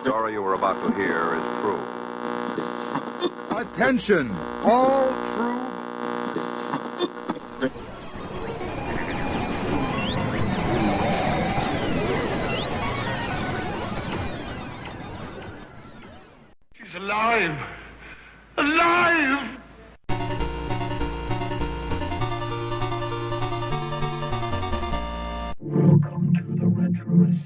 story you are about to hear is true. Attention, all true. She's alive! Alive! Welcome to the Retroist.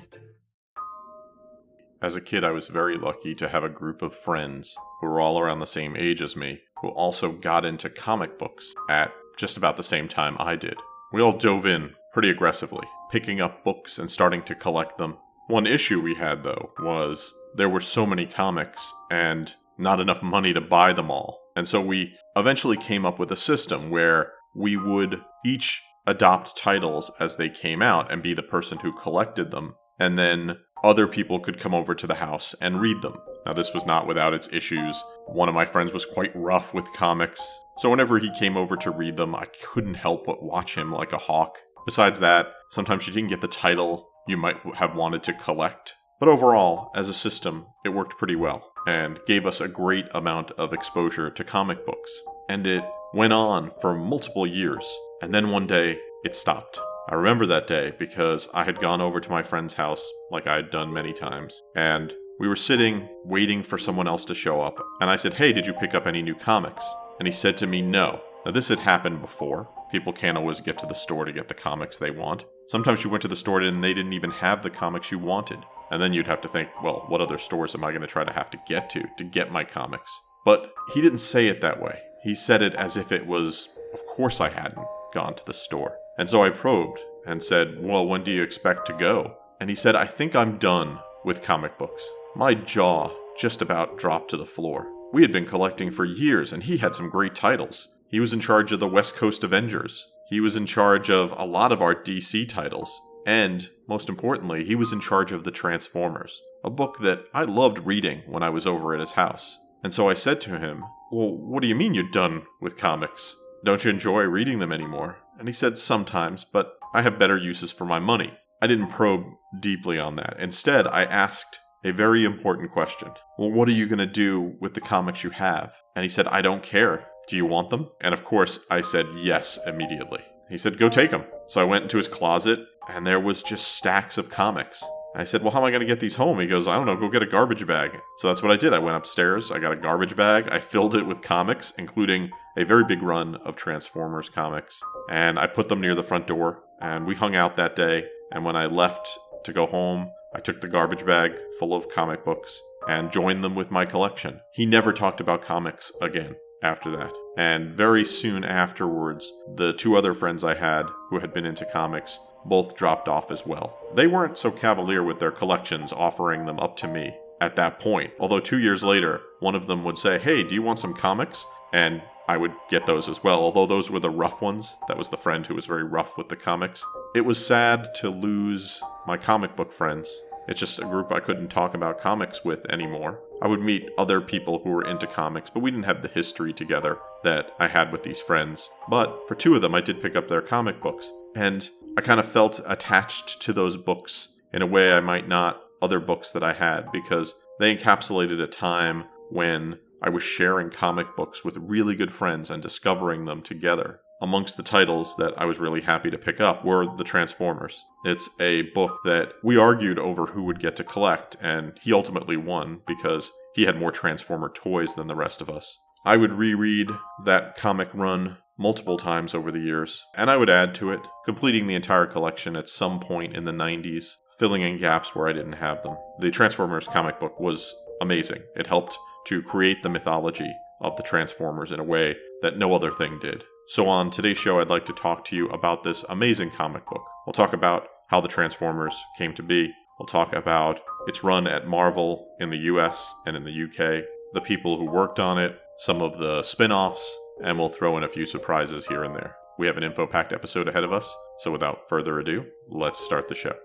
As a kid, I was very lucky to have a group of friends who were all around the same age as me, who also got into comic books at just about the same time I did. We all dove in pretty aggressively, picking up books and starting to collect them. One issue we had, though, was there were so many comics and not enough money to buy them all. And so we eventually came up with a system where we would each adopt titles as they came out and be the person who collected them, and then other people could come over to the house and read them. Now, this was not without its issues. One of my friends was quite rough with comics, so whenever he came over to read them, I couldn't help but watch him like a hawk. Besides that, sometimes you didn't get the title you might have wanted to collect. But overall, as a system, it worked pretty well, and gave us a great amount of exposure to comic books. And it went on for multiple years, and then one day, it stopped. I remember that day because I had gone over to my friend's house, like I had done many times, and we were sitting, waiting for someone else to show up, and I said, "Hey, did you pick up any new comics?" And he said to me, "No." Now, this had happened before. People can't always get to the store to get the comics they want. Sometimes you went to the store and they didn't even have the comics you wanted. And then you'd have to think, well, what other stores am I going to try to have to get my comics? But he didn't say it that way. He said it as if it was, of course I hadn't gone to the store. And so I probed and said, "Well, when do you expect to go?" And he said, "I think I'm done with comic books." My jaw just about dropped to the floor. We had been collecting for years, and he had some great titles. He was in charge of the West Coast Avengers. He was in charge of a lot of our DC titles. And, most importantly, he was in charge of the Transformers, a book that I loved reading when I was over at his house. And so I said to him, "Well, what do you mean you're done with comics? Don't you enjoy reading them anymore?" And he said, "Sometimes, but I have better uses for my money." I didn't probe deeply on that. Instead, I asked a very important question. "Well, what are you going to do with the comics you have?" And he said, "I don't care. Do you want them?" And of course, I said yes immediately. He said, "Go take them." So I went into his closet, and there was just stacks of comics. I said, "Well, how am I going to get these home?" He goes, "I don't know, go get a garbage bag." So that's what I did. I went upstairs, I got a garbage bag, I filled it with comics, including a very big run of Transformers comics, and I put them near the front door, and we hung out that day. And when I left to go home, I took the garbage bag full of comic books and joined them with my collection. He never talked about comics again after that. And very soon afterwards, the two other friends I had who had been into comics both dropped off as well. They weren't so cavalier with their collections, offering them up to me at that point. Although 2 years later, one of them would say, "Hey, do you want some comics?" And I would get those as well, although those were the rough ones. That was the friend who was very rough with the comics. It was sad to lose my comic book friends. It's just a group I couldn't talk about comics with anymore. I would meet other people who were into comics, but we didn't have the history together that I had with these friends. But for two of them, I did pick up their comic books. And I kind of felt attached to those books in a way I might not other books that I had, because they encapsulated a time when I was sharing comic books with really good friends and discovering them together. Amongst the titles that I was really happy to pick up were the Transformers. It's a book that we argued over who would get to collect, and he ultimately won because he had more Transformer toys than the rest of us. I would reread that comic run multiple times over the years, and I would add to it, completing the entire collection at some point in the 90s, filling in gaps where I didn't have them. The Transformers comic book was amazing. It helped to create the mythology of the Transformers in a way that no other thing did. So on today's show, I'd like to talk to you about this amazing comic book. We'll talk about how the Transformers came to be. We'll talk about its run at Marvel in the US and in the UK, the people who worked on it, some of the spin-offs, and we'll throw in a few surprises here and there. We have an info-packed episode ahead of us, so without further ado, let's start the show.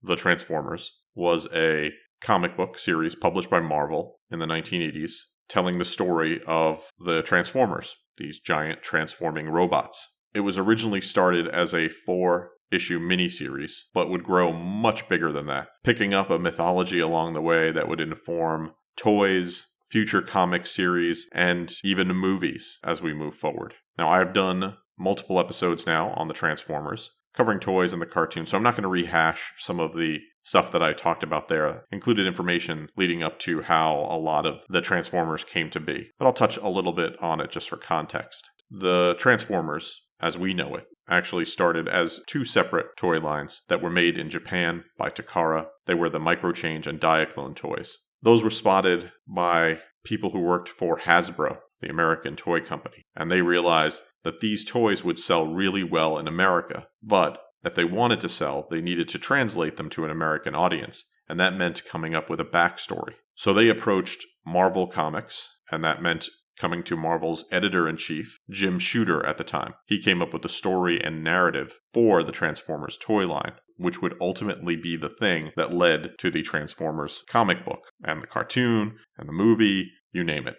The Transformers was a comic book series published by Marvel in the 1980s, telling the story of the Transformers, these giant transforming robots. It was originally started as a 4-issue miniseries, but would grow much bigger than that, picking up a mythology along the way that would inform toys, future comic series, and even movies as we move forward. Now, I've done multiple episodes now on the Transformers, covering toys and the cartoon, so I'm not going to rehash some of the stuff that I talked about there. Included information leading up to how a lot of the Transformers came to be, but I'll touch a little bit on it just for context. The Transformers, as we know it, actually started as 2 separate toy lines that were made in Japan by Takara. They were the Microchange and Diaclone toys. Those were spotted by people who worked for Hasbro, the American toy company, and they realized that these toys would sell really well in America, but if they wanted to sell, they needed to translate them to an American audience, and that meant coming up with a backstory. So they approached Marvel Comics, and that meant coming to Marvel's editor-in-chief, Jim Shooter at the time. He came up with the story and narrative for the Transformers toy line, which would ultimately be the thing that led to the Transformers comic book, and the cartoon, and the movie, you name it.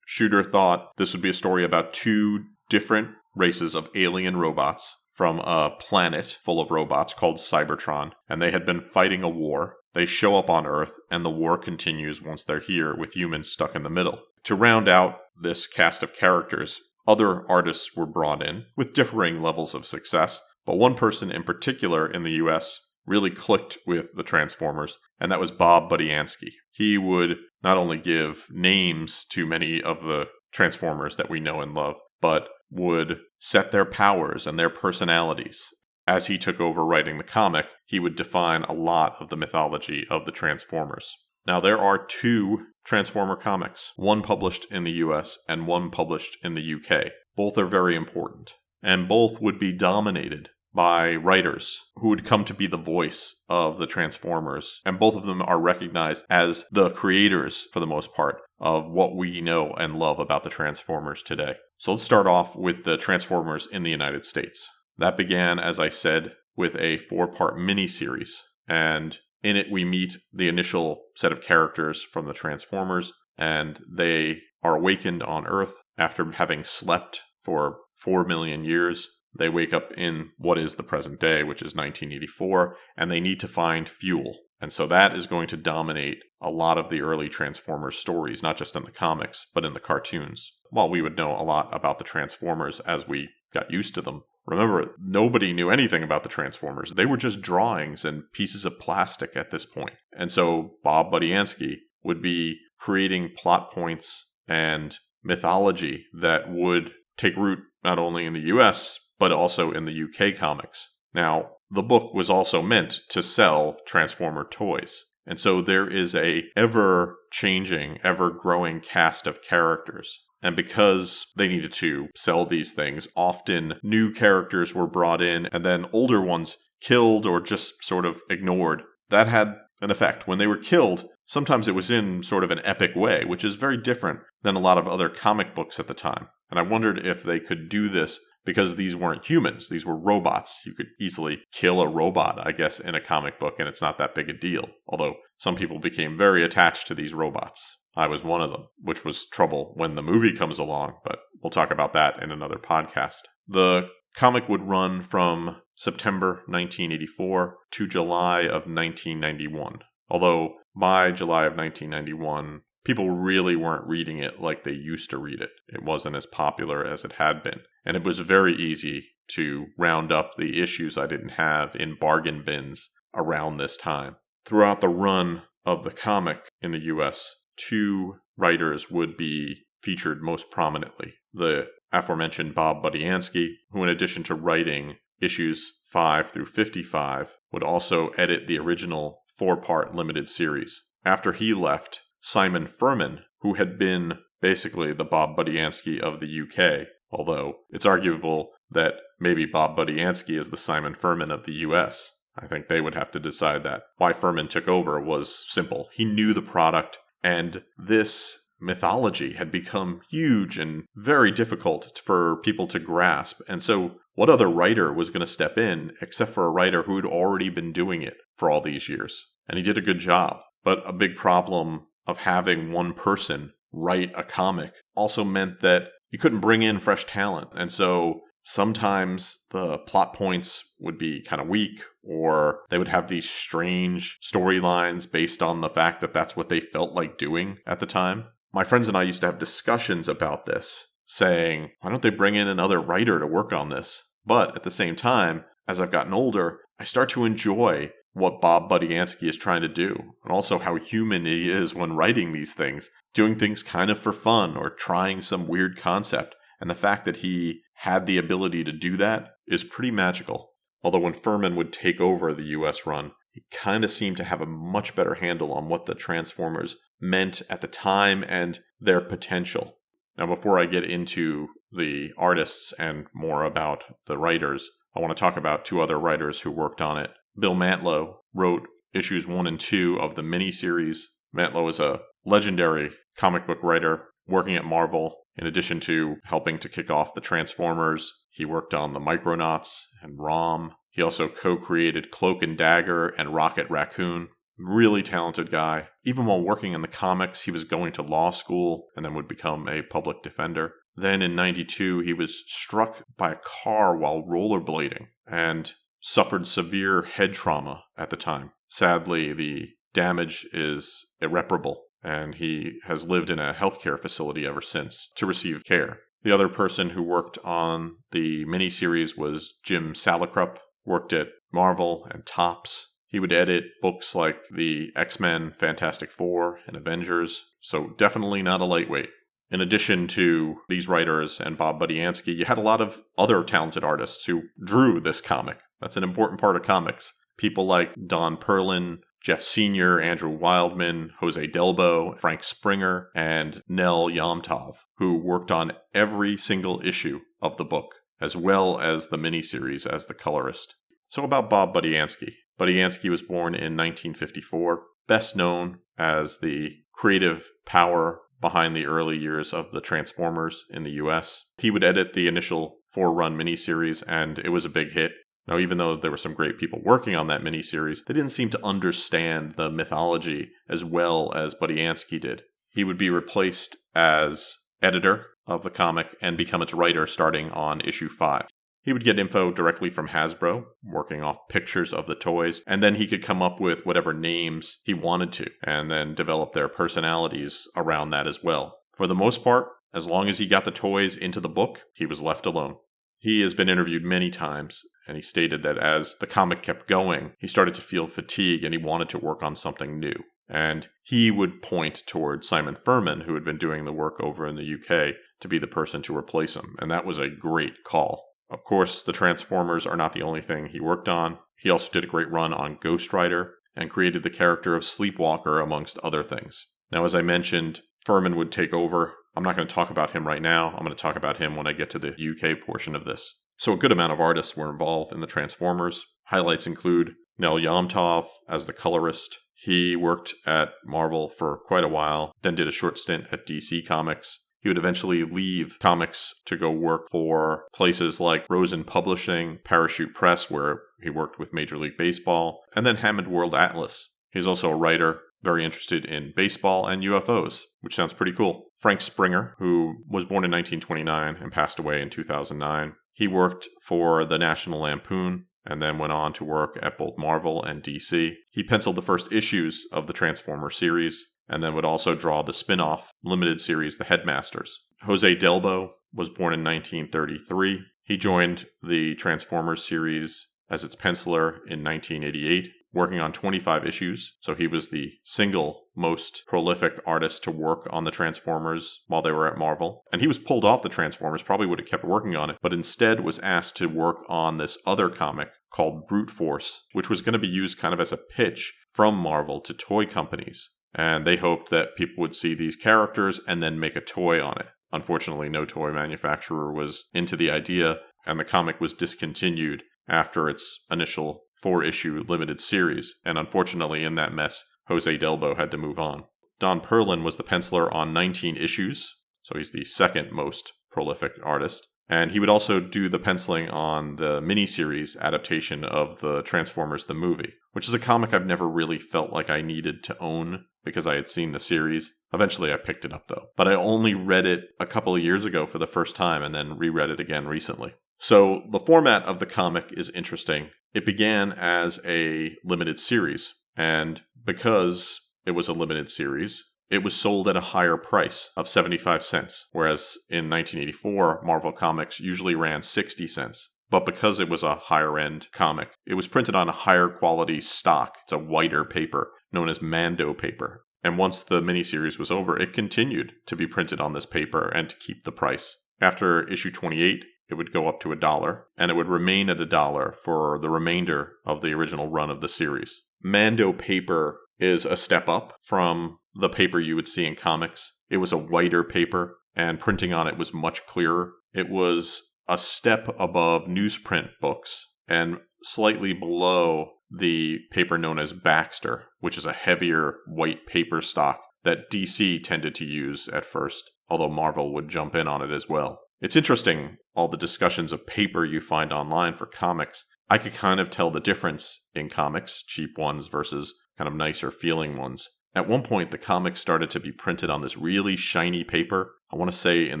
Shooter thought this would be a story about 2 different races of alien robots from a planet full of robots called Cybertron, and they had been fighting a war. They show up on Earth, and the war continues once they're here with humans stuck in the middle. To round out this cast of characters, other artists were brought in with differing levels of success, but one person in particular in the US really clicked with the Transformers, and that was Bob Budiansky. He would not only give names to many of the Transformers that we know and love, but would set their powers and their personalities. As he took over writing the comic, he would define a lot of the mythology of the Transformers. Now, there are 2 Transformer comics, one published in the US and one published in the UK. Both are very important, and both would be dominated by writers who would come to be the voice of the Transformers, and both of them are recognized as the creators, for the most part, of what we know and love about the Transformers today. So let's start off with the Transformers in the United States. That began, as I said, with a 4-part miniseries, and in it we meet the initial set of characters from the Transformers, and they are awakened on Earth after having slept for 4 million years. They wake up in what is the present day, which is 1984, and they need to find fuel. And so that is going to dominate a lot of the early Transformers stories, not just in the comics, but in the cartoons. While we would know a lot about the Transformers as we got used to them, remember, nobody knew anything about the Transformers. They were just drawings and pieces of plastic at this point. And so Bob Budiansky would be creating plot points and mythology that would take root not only in the US, but also in the UK comics. Now, the book was also meant to sell Transformer toys. And so there is a ever-changing, ever-growing cast of characters. And because they needed to sell these things, often new characters were brought in and then older ones killed or just sort of ignored. That had an effect. When they were killed, sometimes it was in sort of an epic way, which is very different than a lot of other comic books at the time. And I wondered if they could do this because these weren't humans. These were robots. You could easily kill a robot, I guess, in a comic book, and it's not that big a deal. Although some people became very attached to these robots. I was one of them, which was trouble when the movie comes along, but we'll talk about that in another podcast. The comic would run from September 1984 to July of 1991. Although by July of 1991, people really weren't reading it like they used to read it. It wasn't as popular as it had been. And it was very easy to round up the issues I didn't have in bargain bins around this time. Throughout the run of the comic in the US, 2 writers would be featured most prominently. The aforementioned Bob Budiansky, who in addition to writing issues 5 through 55, would also edit the original 4-part limited series. After he left, Simon Furman, who had been basically the Bob Budiansky of the UK, although it's arguable that maybe Bob Budiansky is the Simon Furman of the US. I think they would have to decide that. Why Furman took over was simple. He knew the product, and this mythology had become huge and very difficult for people to grasp. And so what other writer was going to step in except for a writer who had already been doing it for all these years? And he did a good job. But a big problem of having one person write a comic also meant that you couldn't bring in fresh talent. And so sometimes the plot points would be kind of weak, or they would have these strange storylines based on the fact that that's what they felt like doing at the time. My friends and I used to have discussions about this, saying, why don't they bring in another writer to work on this? But at the same time, as I've gotten older, I start to enjoy what Bob Budiansky is trying to do, and also how human he is when writing these things, doing things kind of for fun or trying some weird concept. And the fact that he had the ability to do that is pretty magical. Although when Furman would take over the US run, he kind of seemed to have a much better handle on what the Transformers meant at the time and their potential. Now, before I get into the artists and more about the writers, I want to talk about two other writers who worked on it. Bill Mantlo wrote issues 1 and 2 of the miniseries. Mantlo is a legendary comic book writer working at Marvel. In addition to helping to kick off the Transformers, he worked on the Micronauts and ROM. He also co-created Cloak and Dagger and Rocket Raccoon. Really talented guy. Even while working in the comics, he was going to law school and then would become a public defender. Then in 92, he was struck by a car while rollerblading and suffered severe head trauma at the time. Sadly, the damage is irreparable, and he has lived in a healthcare facility ever since to receive care. The other person who worked on the miniseries was Jim Salicrup, worked at Marvel and Topps. He would edit books like the X-Men, Fantastic Four, and Avengers, so definitely not a lightweight. In addition to these writers and Bob Budiansky, you had a lot of other talented artists who drew this comic. That's an important part of comics. People like Don Perlin, Jeff Sr., Andrew Wildman, Jose Delbo, Frank Springer, and Nell Yomtov, who worked on every single issue of the book, as well as the miniseries as the colorist. So about Bob Budiansky. Budiansky was born in 1954, best known as the creative power behind the early years of the Transformers in the US. He would edit the initial 4-run miniseries, and it was a big hit. Now, even though there were some great people working on that miniseries, they didn't seem to understand the mythology as well as Budiansky did. He would be replaced as editor of the comic and become its writer starting on issue 5. He would get info directly from Hasbro, working off pictures of the toys, and then he could come up with whatever names he wanted to, and then develop their personalities around that as well. For the most part, as long as he got the toys into the book, he was left alone. He has been interviewed many times, and he stated that as the comic kept going, he started to feel fatigue and he wanted to work on something new. And he would point toward Simon Furman, who had been doing the work over in the UK, to be the person to replace him. And that was a great call. Of course, the Transformers are not the only thing he worked on. He also did a great run on Ghost Rider and created the character of Sleepwalker, amongst other things. Now, as I mentioned, Furman would take over. I'm not going to talk about him right now. I'm going to talk about him when I get to the UK portion of this. So a good amount of artists were involved in the Transformers. Highlights include Nell Yomtov as the colorist. He worked at Marvel for quite a while, then did a short stint at DC Comics. He would eventually leave comics to go work for places like Rosen Publishing, Parachute Press, where he worked with Major League Baseball, and then Hammond World Atlas. He's also a writer, very interested in baseball and UFOs, which sounds pretty cool. Frank Springer, who was born in 1929 and passed away in 2009. He worked for the National Lampoon and then went on to work at both Marvel and DC. He penciled the first issues of the Transformers series, and then would also draw the spin-off limited series, The Headmasters. Jose Delbo was born in 1933. He joined the Transformers series as its penciler in 1988, working on 25 issues. So he was the single most prolific artist to work on the Transformers while they were at Marvel. And he was pulled off the Transformers, probably would have kept working on it, but instead was asked to work on this other comic called Brute Force, which was going to be used kind of as a pitch from Marvel to toy companies. And they hoped that people would see these characters and then make a toy on it. Unfortunately, no toy manufacturer was into the idea, and the comic was discontinued after its initial 4-issue limited series. And unfortunately, in that mess, Jose Delbo had to move on. Don Perlin was the penciler on 19 issues, so he's the second most prolific artist. And he would also do the penciling on the miniseries adaptation of the Transformers the movie, which is a comic I've never really felt like I needed to own because I had seen the series. Eventually I picked it up though. But I only read it a couple of years ago for the first time and then reread it again recently. So the format of the comic is interesting. It began as a limited series, and because it was a limited series, it was sold at a higher price of 75 cents, whereas in 1984, Marvel Comics usually ran 60 cents. But because it was a higher-end comic, it was printed on a higher quality stock. It's a whiter paper, known as Mando paper. And once the miniseries was over, it continued to be printed on this paper and to keep the price. After issue 28, it would go up to $1, and it would remain at $1 for the remainder of the original run of the series. Mando paper is a step up from the paper you would see in comics. It was a whiter paper, and printing on it was much clearer. It was a step above newsprint books, and slightly below the paper known as Baxter, which is a heavier white paper stock that DC tended to use at first, although Marvel would jump in on it as well. It's interesting, all the discussions of paper you find online for comics. I could kind of tell the difference in comics, cheap ones versus kind of nicer feeling ones. At one point, the comics started to be printed on this really shiny paper, I want to say in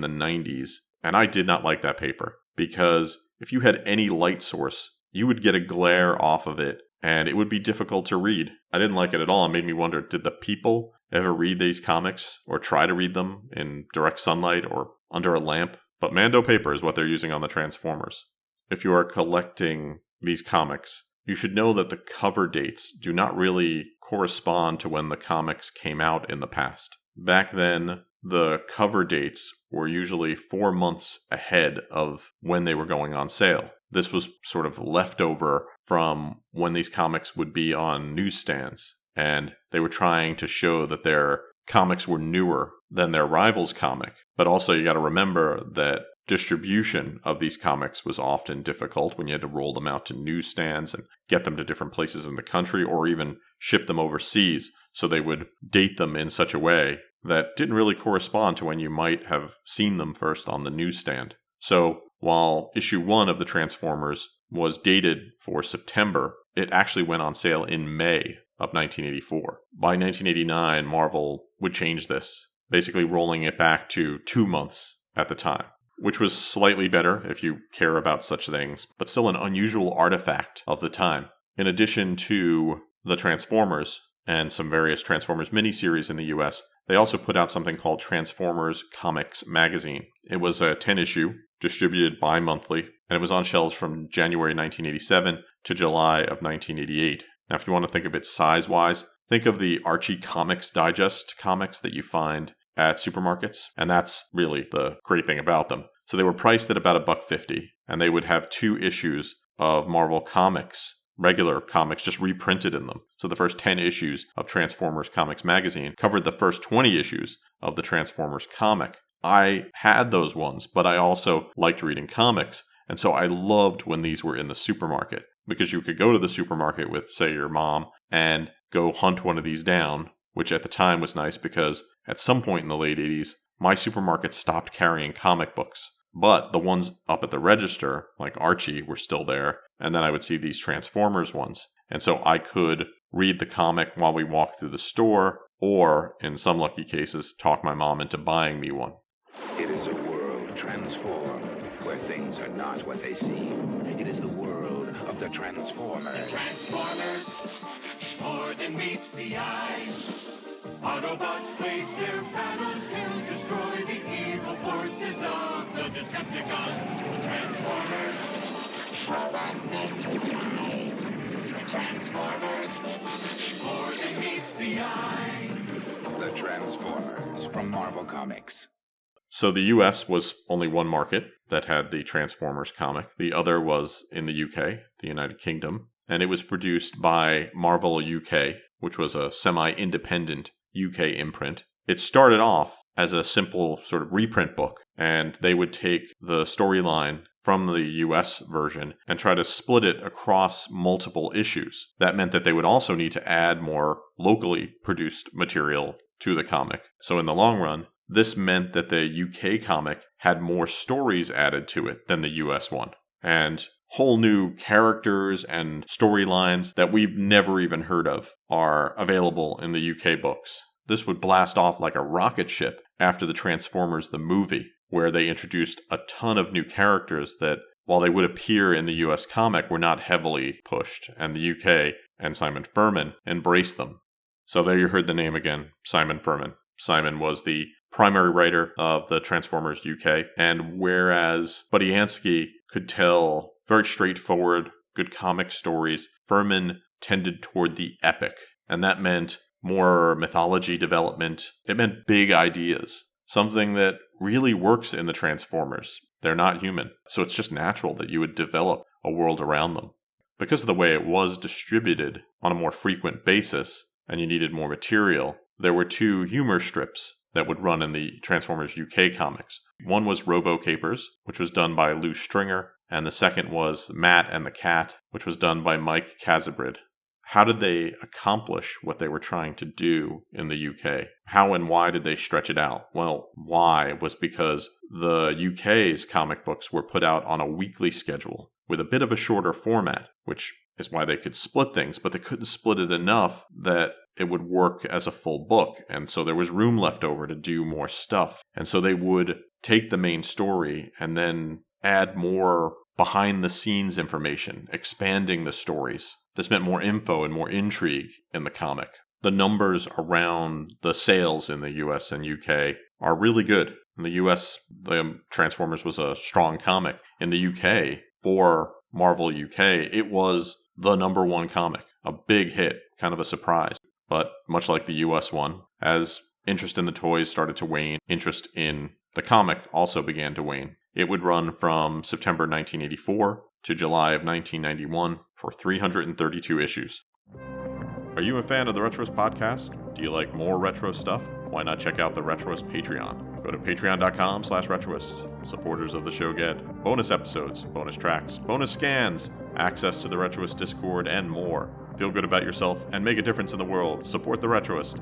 the 90s, and I did not like that paper, because if you had any light source, you would get a glare off of it, and it would be difficult to read. I didn't like it at all. It made me wonder, did the people ever read these comics, or try to read them in direct sunlight or under a lamp? But Mando paper is what they're using on the Transformers. If you are collecting these comics, you should know that the cover dates do not really correspond to when the comics came out in the past. Back then, the cover dates were usually 4 months ahead of when they were going on sale. This was sort of leftover from when these comics would be on newsstands, and they were trying to show that their comics were newer than their rivals' comic. But also you got to remember that distribution of these comics was often difficult when you had to roll them out to newsstands and get them to different places in the country or even ship them overseas. So they would date them in such a way that didn't really correspond to when you might have seen them first on the newsstand. So while issue 1 of the Transformers was dated for September, it actually went on sale in May of 1984. By 1989, Marvel would change this, basically rolling it back to 2 months at the time, which was slightly better if you care about such things, but still an unusual artifact of the time. In addition to the Transformers and some various Transformers miniseries in the US, they also put out something called Transformers Comics Magazine. It was a 10-issue, distributed bi-monthly, and it was on shelves from January 1987 to July of 1988. Now, if you want to think of it size-wise, think of the Archie Comics Digest comics that you find at supermarkets, and that's really the great thing about them. So they were priced at about $1.50, and they would have 2 issues of Marvel Comics, regular comics, just reprinted in them. So the first 10 issues of Transformers Comics Magazine covered the first 20 issues of the Transformers comic. I had those ones, but I also liked reading comics, and so I loved when these were in the supermarket, because you could go to the supermarket with, say, your mom and go hunt one of these down, which at the time was nice because at some point in the late 80s, my supermarket stopped carrying comic books. But the ones up at the register, like Archie, were still there, and then I would see these Transformers ones. And so I could read the comic while we walked through the store, or, in some lucky cases, talk my mom into buying me one. It is a world transformed, where things are not what they seem. It is the world of the Transformers. The Transformers, more than meets the eye. Autobots wage their battle to destroy the evil forces of the Decepticons. The Transformers, robots in disguise. The Transformers, more than meets the eye. The Transformers from Marvel Comics. So the US was only one market that had the Transformers comic. The other was in the UK, the United Kingdom, and it was produced by Marvel UK, which was a semi-independent UK imprint. It started off as a simple sort of reprint book, and they would take the storyline from the US version and try to split it across multiple issues. That meant that they would also need to add more locally produced material to the comic. So in the long run, this meant that the UK comic had more stories added to it than the US one. And whole new characters and storylines that we've never even heard of are available in the UK books. This would blast off like a rocket ship after the Transformers the movie, where they introduced a ton of new characters that, while they would appear in the US comic, were not heavily pushed, and the UK and Simon Furman embraced them. So there you heard the name again, Simon Furman. Simon was the primary writer of the Transformers UK, and whereas Budiansky could tell very straightforward, good comic stories, Furman tended toward the epic, and that meant more mythology development. It meant big ideas, something that really works in the Transformers. They're not human, so it's just natural that you would develop a world around them. Because of the way it was distributed on a more frequent basis, and you needed more material, there were 2 humor strips that would run in the Transformers UK comics. One was Robo Capers, which was done by Lou Stringer, and the second was Matt and the Cat, which was done by Mike Casabrid. How did they accomplish what they were trying to do in the UK? How and why did they stretch it out? Well, why was because the UK's comic books were put out on a weekly schedule with a bit of a shorter format, which is why they could split things, but they couldn't split it enough that it would work as a full book. And so there was room left over to do more stuff. And so they would take the main story and then add more behind the scenes information, expanding the stories. This meant more info and more intrigue in the comic. The numbers around the sales in the US and UK are really good. In the US, the Transformers was a strong comic. In the UK, for Marvel UK, it was the number 1 comic. A big hit, kind of a surprise. But much like the US one, as interest in the toys started to wane, interest in the comic also began to wane. It would run from September 1984 to July of 1991 for 332 issues. Are you a fan of the Retroist Podcast? Do you like more retro stuff? Why not check out the Retroist Patreon? Go to patreon.com/Retroist. Supporters of the show get bonus episodes, bonus tracks, bonus scans, access to the Retroist Discord, and more. Feel good about yourself and make a difference in the world. Support the Retroist.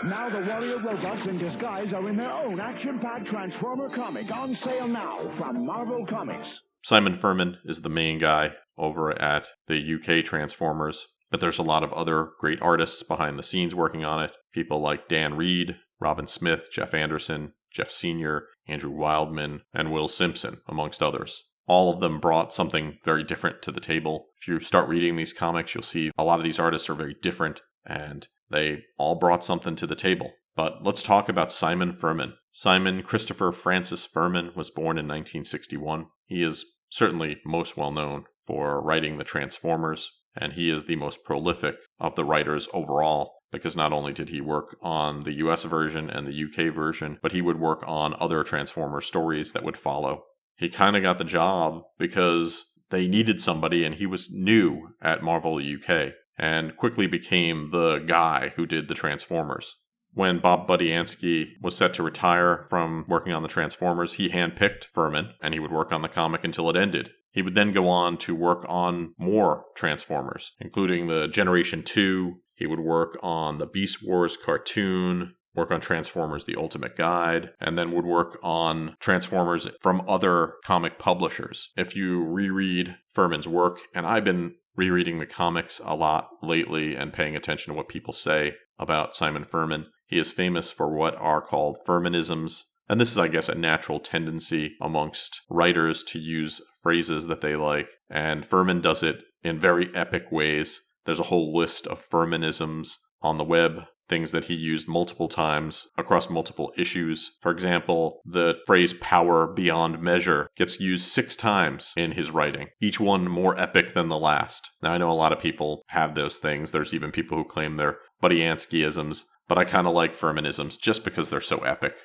Now the warrior robots in disguise are in their own action-packed Transformer comic on sale now from Marvel Comics. Simon Furman is the main guy over at the UK Transformers, but there's a lot of other great artists behind the scenes working on it. People like Dan Reed, Robin Smith, Jeff Anderson, Jeff Sr., Andrew Wildman, and Will Simpson, amongst others. All of them brought something very different to the table. If you start reading these comics, you'll see a lot of these artists are very different, and they all brought something to the table. But let's talk about Simon Furman. Simon Christopher Francis Furman was born in 1961. He is certainly most well known for writing the Transformers, and he is the most prolific of the writers overall, because not only did he work on the US version and the UK version, but he would work on other Transformer stories that would follow. He kind of got the job because they needed somebody, and he was new at Marvel UK, and quickly became the guy who did the Transformers. When Bob Budiansky was set to retire from working on the Transformers, he handpicked Furman, and he would work on the comic until it ended. He would then go on to work on more Transformers, including the Generation 2. He would work on the Beast Wars cartoon, work on Transformers The Ultimate Guide, and then would work on Transformers from other comic publishers. If you reread Furman's work, and I've been rereading the comics a lot lately and paying attention to what people say about Simon Furman, he is famous for what are called Furmanisms. And this is, I guess, a natural tendency amongst writers to use phrases that they like. And Furman does it in very epic ways. There's a whole list of Furmanisms on the web, things that he used multiple times across multiple issues. For example, the phrase power beyond measure gets used 6 times in his writing, each one more epic than the last. Now, I know a lot of people have those things. There's even people who claim they're Budianskyisms, but I kind of like Furmanisms just because they're so epic.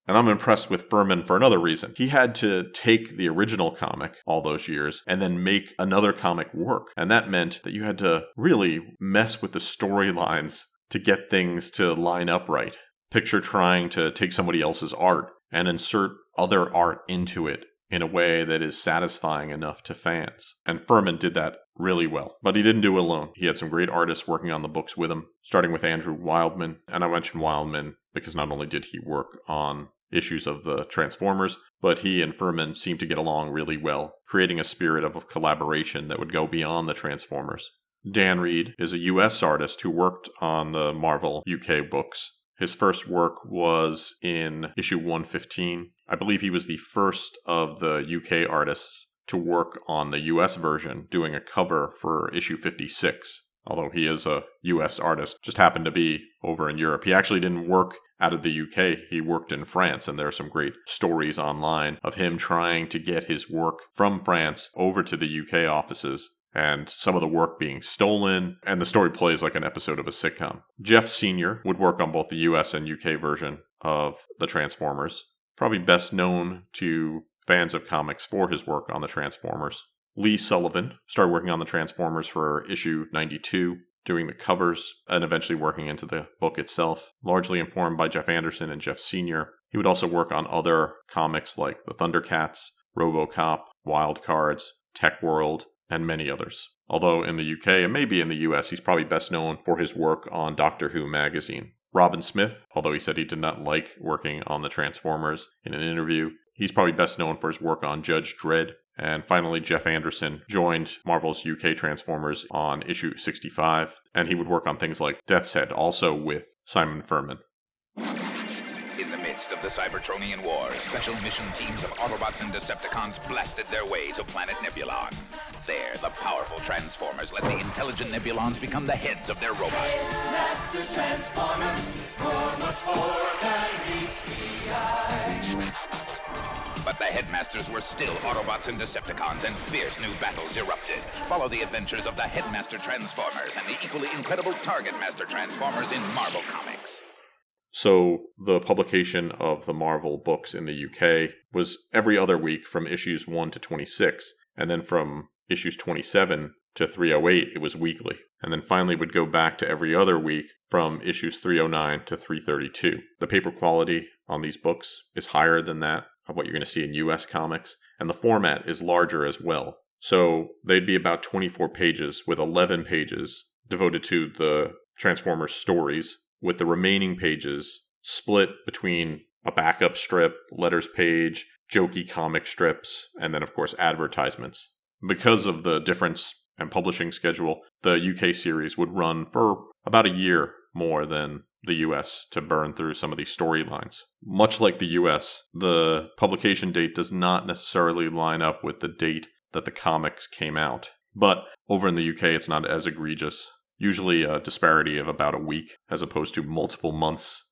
And I'm impressed with Furman for another reason. He had to take the original comic all those years and then make another comic work. And that meant that you had to really mess with the storylines to get things to line up right. Picture trying to take somebody else's art and insert other art into it in a way that is satisfying enough to fans. And Furman did that really well. But he didn't do it alone. He had some great artists working on the books with him, starting with Andrew Wildman. And I mentioned Wildman because not only did he work on issues of the Transformers, but he and Furman seemed to get along really well, creating a spirit of collaboration that would go beyond the Transformers. Dan Reed is a US artist who worked on the Marvel UK books. His first work was in issue 115. I believe he was the first of the UK artists to work on the US version, doing a cover for issue 56. Although he is a US artist, just happened to be over in Europe. He actually didn't work out of the UK, he worked in France, and there are some great stories online of him trying to get his work from France over to the UK offices, and some of the work being stolen, and the story plays like an episode of a sitcom. Jeff Sr. would work on both the US and UK version of the Transformers, probably best known to fans of comics for his work on the Transformers. Lee Sullivan started working on the Transformers for issue 92, doing the covers and eventually working into the book itself, largely informed by Jeff Anderson and Jeff Sr. He would also work on other comics like the Thundercats, RoboCop, Wild Cards, Tech World, and many others. Although in the UK and maybe in the US, he's probably best known for his work on Doctor Who magazine. Robin Smith, although he said he did not like working on the Transformers in an interview, he's probably best known for his work on Judge Dredd. And finally, Jeff Anderson joined Marvel's UK Transformers on issue 65, and he would work on things like Death's Head, also with Simon Furman. In the midst of the Cybertronian War, special mission teams of Autobots and Decepticons blasted their way to planet Nebulon. There, the powerful Transformers let the intelligent Nebulons become the heads of their robots. Master Transformers, more, much more than meets the eye. But the headmasters were still Autobots and Decepticons, and fierce new battles erupted. Follow the adventures of the Headmaster Transformers and the equally incredible Target Master Transformers in Marvel Comics. So the publication of the Marvel books in the UK was every other week from issues 1 to 26, and then from issues 27 to 308 it was weekly, and then finally would go back to every other week from issues 309 to 332. The paper quality on these books is higher than that of what you're going to see in US comics, and the format is larger as well. So they'd be about 24 pages, with 11 pages devoted to the Transformers stories, with the remaining pages split between a backup strip, letters page, jokey comic strips, and then of course advertisements. Because of the difference in publishing schedule, the UK series would run for about a year more than the US to burn through some of these storylines. Much like the US, the publication date does not necessarily line up with the date that the comics came out. But over in the UK, it's not as egregious. Usually a disparity of about a week as opposed to multiple months.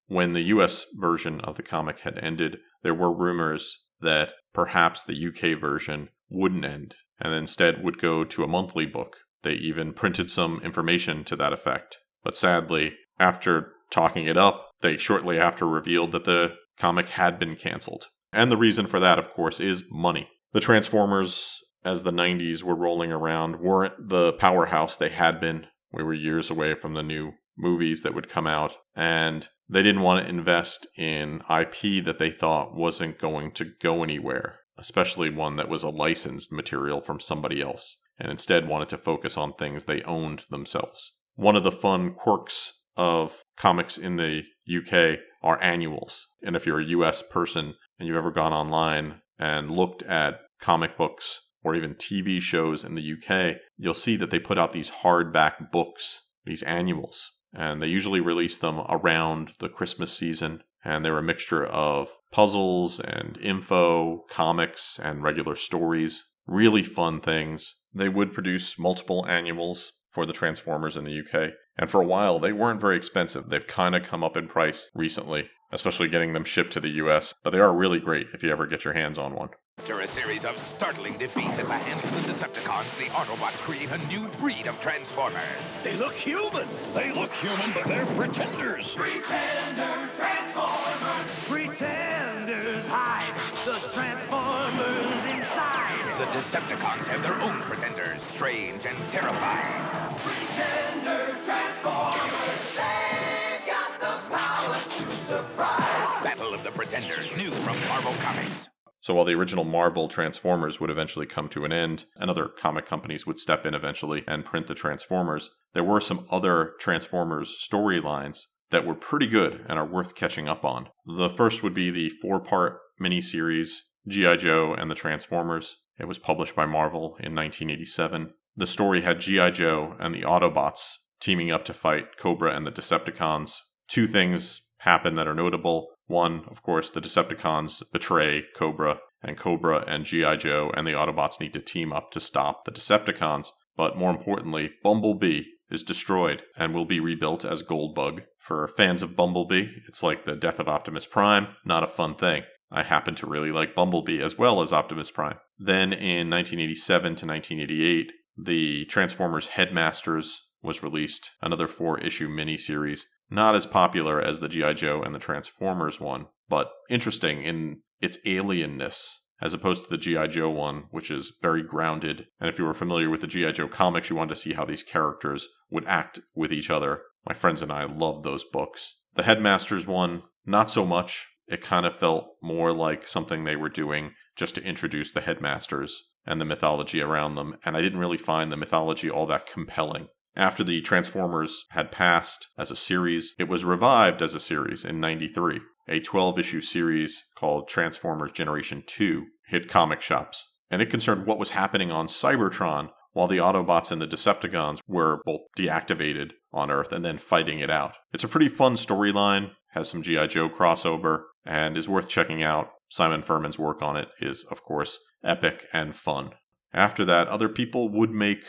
When the US version of the comic had ended, there were rumors that perhaps the UK version wouldn't end and instead would go to a monthly book. They even printed some information to that effect. But sadly, after talking it up, they shortly after revealed that the comic had been canceled. And the reason for that, of course, is money. The Transformers, as the 90s were rolling around, weren't the powerhouse they had been. We were years away from the new movies that would come out, and they didn't want to invest in IP that they thought wasn't going to go anywhere, especially one that was a licensed material from somebody else, and instead wanted to focus on things they owned themselves. One of the fun quirks of comics in the UK are annuals, and if you're a US person and you've ever gone online and looked at comic books or even TV shows in the UK, you'll see that they put out these hardback books, these annuals, and they usually release them around the Christmas season, and they're a mixture of puzzles and info, comics, and regular stories. Really fun things. They would produce multiple annuals for the Transformers in the UK, and for a while they weren't very expensive. They've kind of come up in price recently, especially getting them shipped to the US, but they are really great if you ever get your hands on one. After a series of startling defeats at the hands of the Decepticons, the Autobots create a new breed of Transformers. They look human. They look human, but they're pretenders. Pretender Transformers. Pretenders hide the Transformers inside. The Decepticons have their own pretenders, strange and terrifying. Pretender Transformers. They've got the power to surprise. Battle of the Pretenders. Pretenders, new from Marvel Comics. So while the original Marvel Transformers would eventually come to an end, and other comic companies would step in eventually and print the Transformers, there were some other Transformers storylines that were pretty good and are worth catching up on. The first would be the 4-part miniseries G.I. Joe and the Transformers. It was published by Marvel in 1987. The story had G.I. Joe and the Autobots teaming up to fight Cobra and the Decepticons. 2 things happen that are notable. One, of course, the Decepticons betray Cobra, and Cobra and G.I. Joe and the Autobots need to team up to stop the Decepticons. But more importantly, Bumblebee is destroyed and will be rebuilt as Goldbug. For fans of Bumblebee, it's like the death of Optimus Prime, not a fun thing. I happen to really like Bumblebee as well as Optimus Prime. Then in 1987 to 1988, the Transformers Headmasters was released, another 4-issue miniseries. Not as popular as the G.I. Joe and the Transformers one, but interesting in its alienness, as opposed to the G.I. Joe one, which is very grounded. And if you were familiar with the G.I. Joe comics, you wanted to see how these characters would act with each other. My friends and I loved those books. The Headmasters one, not so much. It kind of felt more like something they were doing just to introduce the Headmasters and the mythology around them, and I didn't really find the mythology all that compelling. After the Transformers had passed as a series, it was revived as a series in 93. A 12-issue series called Transformers Generation 2 hit comic shops, and it concerned what was happening on Cybertron while the Autobots and the Decepticons were both deactivated on Earth and then fighting it out. It's a pretty fun storyline, has some G.I. Joe crossover, and is worth checking out. Simon Furman's work on it is, of course, epic and fun. After that, other people would make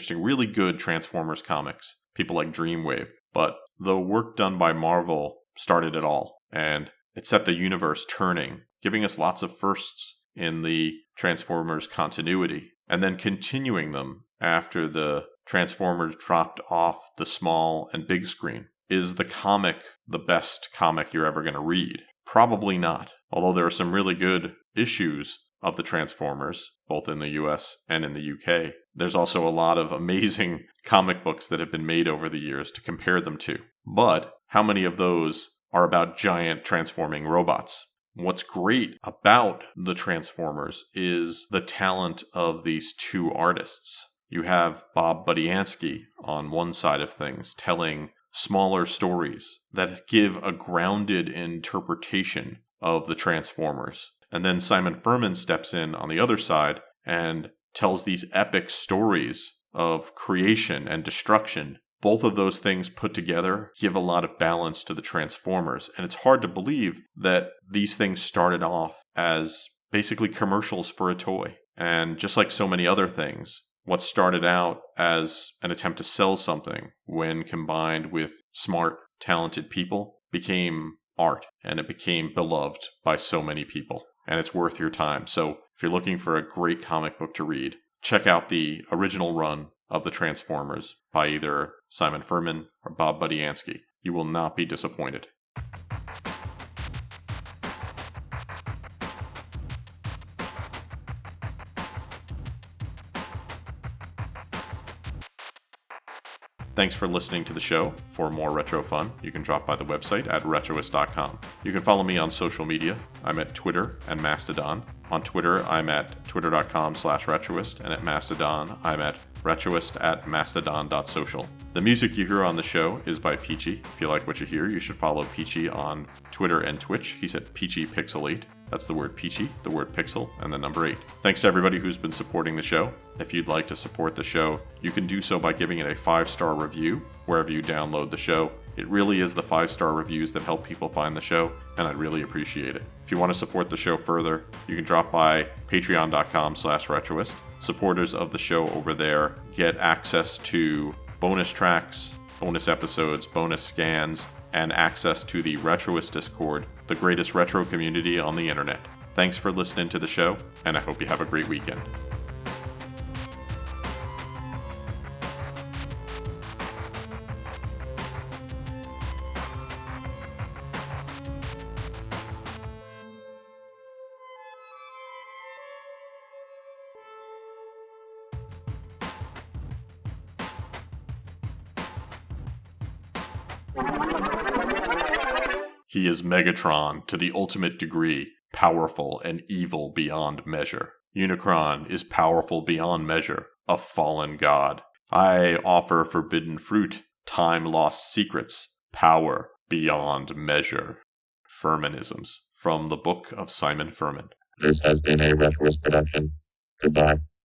really good Transformers comics. People like Dreamwave. But the work done by Marvel started it all, and it set the universe turning, giving us lots of firsts in the Transformers continuity, and then continuing them after the Transformers dropped off the small and big screen. Is the comic the best comic you're ever going to read? Probably not. Although there are some really good issues of the Transformers, both in the US and in the UK. There's also a lot of amazing comic books that have been made over the years to compare them to. But how many of those are about giant transforming robots? What's great about the Transformers is the talent of these 2 artists. You have Bob Budiansky on one side of things telling smaller stories that give a grounded interpretation of the Transformers. And then Simon Furman steps in on the other side and tells these epic stories of creation and destruction. Both of those things put together give a lot of balance to the Transformers. And it's hard to believe that these things started off as basically commercials for a toy. And just like so many other things, what started out as an attempt to sell something, when combined with smart, talented people, became art. And it became beloved by so many people. And it's worth your time. So if you're looking for a great comic book to read, check out the original run of the Transformers by either Simon Furman or Bob Budiansky. You will not be disappointed. Thanks for listening to the show. For more retro fun, you can drop by the website at retroist.com. You can follow me on social media. I'm at Twitter and Mastodon. On Twitter, I'm at twitter.com/retroist, and at Mastodon, I'm at retroist@mastodon.social. The music you hear on the show is by Peachy. If you like what you hear, you should follow Peachy on Twitter and Twitch. He's at PeachyPixel8. That's the word Peachy, the word pixel, and the number 8. Thanks to everybody who's been supporting the show. If you'd like to support the show, you can do so by giving it a 5-star review wherever you download the show. It really is the 5-star reviews that help people find the show, and I'd really appreciate it. If you want to support the show further, you can drop by patreon.com/retroist. Supporters of the show over there get access to bonus tracks, bonus episodes, bonus scans, and access to the Retroist Discord, the greatest retro community on the internet. Thanks for listening to the show, and I hope you have a great weekend. He is Megatron to the ultimate degree, powerful and evil beyond measure. Unicron is powerful beyond measure, a fallen god. I offer forbidden fruit, time-lost secrets, power beyond measure. Furmanisms, from the Book of Simon Furman. This has been a Retroist production. Goodbye.